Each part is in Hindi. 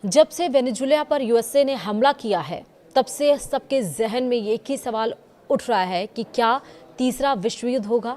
जब से वेनेजुएला पर यूएसए ने हमला किया है, तब से सबके जहन में एक ही सवाल उठ रहा है कि क्या तीसरा विश्व युद्ध होगा।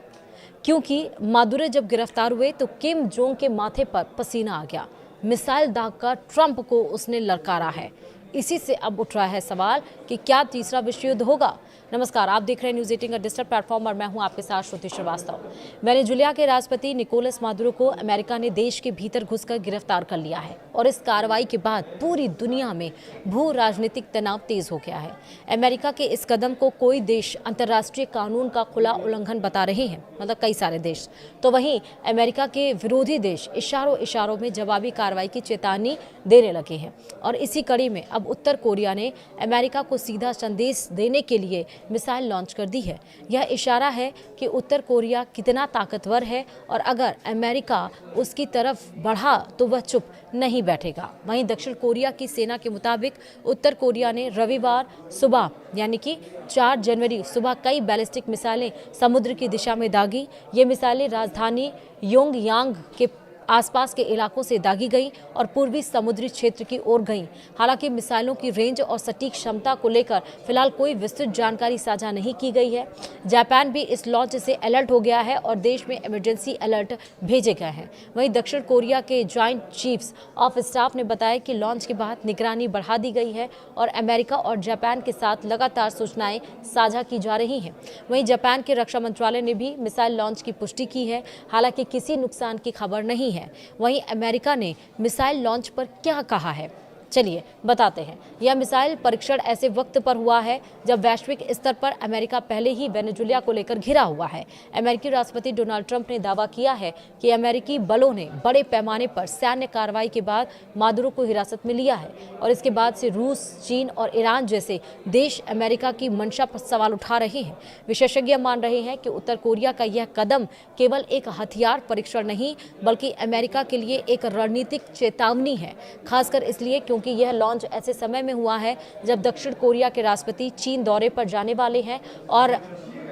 क्योंकि मादुरो जब गिरफ्तार हुए तो किम जोंग के माथे पर पसीना आ गया। मिसाइल दागकर ट्रंप को उसने ललकारा है। इसी से अब उठ रहा है सवाल कि क्या तीसरा विश्व युद्ध होगा। नमस्कार, आप देख रहे हैं न्यूज़ 18 का डिजिटल प्लेटफॉर्म और मैं हूं आपके साथ श्रुति श्रीवास्तव। वेनेजुएला के राष्ट्रपति निकोलस मादुरो को अमेरिका ने देश के भीतर घुसकर गिरफ्तार कर लिया है और इस कार्रवाई के बाद पूरी दुनिया में भू राजनीतिक तनाव तेज हो गया है। अमेरिका के इस कदम को कोई देश अंतर्राष्ट्रीय कानून का खुला उल्लंघन बता रहे हैं, मतलब कई सारे देश। तो वहीं अमेरिका के विरोधी देश इशारों में जवाबी कार्रवाई की चेतावनी देने लगे हैं और इसी कड़ी में अब उत्तर कोरिया ने अमेरिका को सीधा संदेश देने के लिए मिसाइल लॉन्च कर दी है। यह इशारा है कि उत्तर कोरिया कितना ताकतवर है और अगर अमेरिका उसकी तरफ बढ़ा तो वह चुप नहीं बैठेगा। वहीं दक्षिण कोरिया की सेना के मुताबिक उत्तर कोरिया ने रविवार सुबह यानी कि 4 जनवरी सुबह कई बैलिस्टिक मिसाइलें समुद्र की दिशा में दागी। ये मिसाइलें राजधानी योंगयांग के आसपास के इलाकों से दागी गई और पूर्वी समुद्री क्षेत्र की ओर गई। हालांकि मिसाइलों की रेंज और सटीक क्षमता को लेकर फिलहाल कोई विस्तृत जानकारी साझा नहीं की गई है। जापान भी इस लॉन्च से अलर्ट हो गया है और देश में इमरजेंसी अलर्ट भेजे गए हैं। वहीं दक्षिण कोरिया के जॉइंट चीफ्स ऑफ स्टाफ ने बताया कि लॉन्च के बाद निगरानी बढ़ा दी गई है और अमेरिका और जापान के साथ लगातार सूचनाएं साझा की जा रही हैं। वहीं जापान के रक्षा मंत्रालय ने भी मिसाइल लॉन्च की पुष्टि की है, हालांकि किसी नुकसान की खबर नहीं है। वहीं अमेरिका ने मिसाइल लॉन्च पर क्या कहा है, चलिए बताते हैं। यह मिसाइल परीक्षण ऐसे वक्त पर हुआ है जब वैश्विक स्तर पर अमेरिका पहले ही वेनेजुएला को लेकर घिरा हुआ है। अमेरिकी राष्ट्रपति डोनाल्ड ट्रंप ने दावा किया है कि अमेरिकी बलों ने बड़े पैमाने पर सैन्य कार्रवाई के बाद मादुरो को हिरासत में लिया है और इसके बाद से रूस, चीन और ईरान जैसे देश अमेरिका की मंशा पर सवाल उठा रहे हैं। विशेषज्ञ मान रहे हैं कि उत्तर कोरिया का यह कदम केवल एक हथियार परीक्षण नहीं बल्कि अमेरिका के लिए एक रणनीतिक चेतावनी है, खासकर इसलिए क्योंकि यह लॉन्च ऐसे समय में हुआ है जब दक्षिण कोरिया के राष्ट्रपति चीन दौरे पर जाने वाले हैं और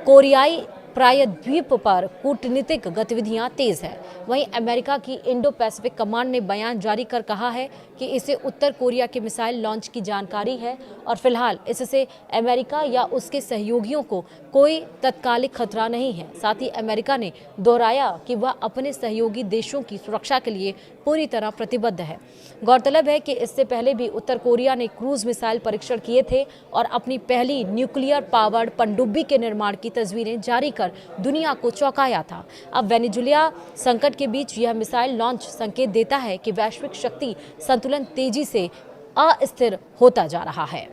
कोरियाई प्रायद्वीप पर कूटनीतिक गतिविधियां तेज है। वहीं अमेरिका की इंडो पैसिफिक कमांड ने बयान जारी कर कहा है कि इसे उत्तर कोरिया के मिसाइल लॉन्च की जानकारी है और फिलहाल इससे अमेरिका या उसके सहयोगियों को कोई तत्कालिक खतरा नहीं है। साथ ही अमेरिका ने दोहराया कि वह अपने सहयोगी देशों की सुरक्षा के लिए पूरी तरह प्रतिबद्ध है। गौरतलब है कि इससे पहले भी उत्तर कोरिया ने क्रूज मिसाइल परीक्षण किए थे और अपनी पहली न्यूक्लियर पावर्ड पनडुब्बी के निर्माण की तस्वीरें जारी कर दुनिया को चौंकाया था। अब वेनेजुएला संकट के बीच यह मिसाइल लॉन्च संकेत देता है कि वैश्विक शक्ति संतुलन तेजी से अस्थिर होता जा रहा है।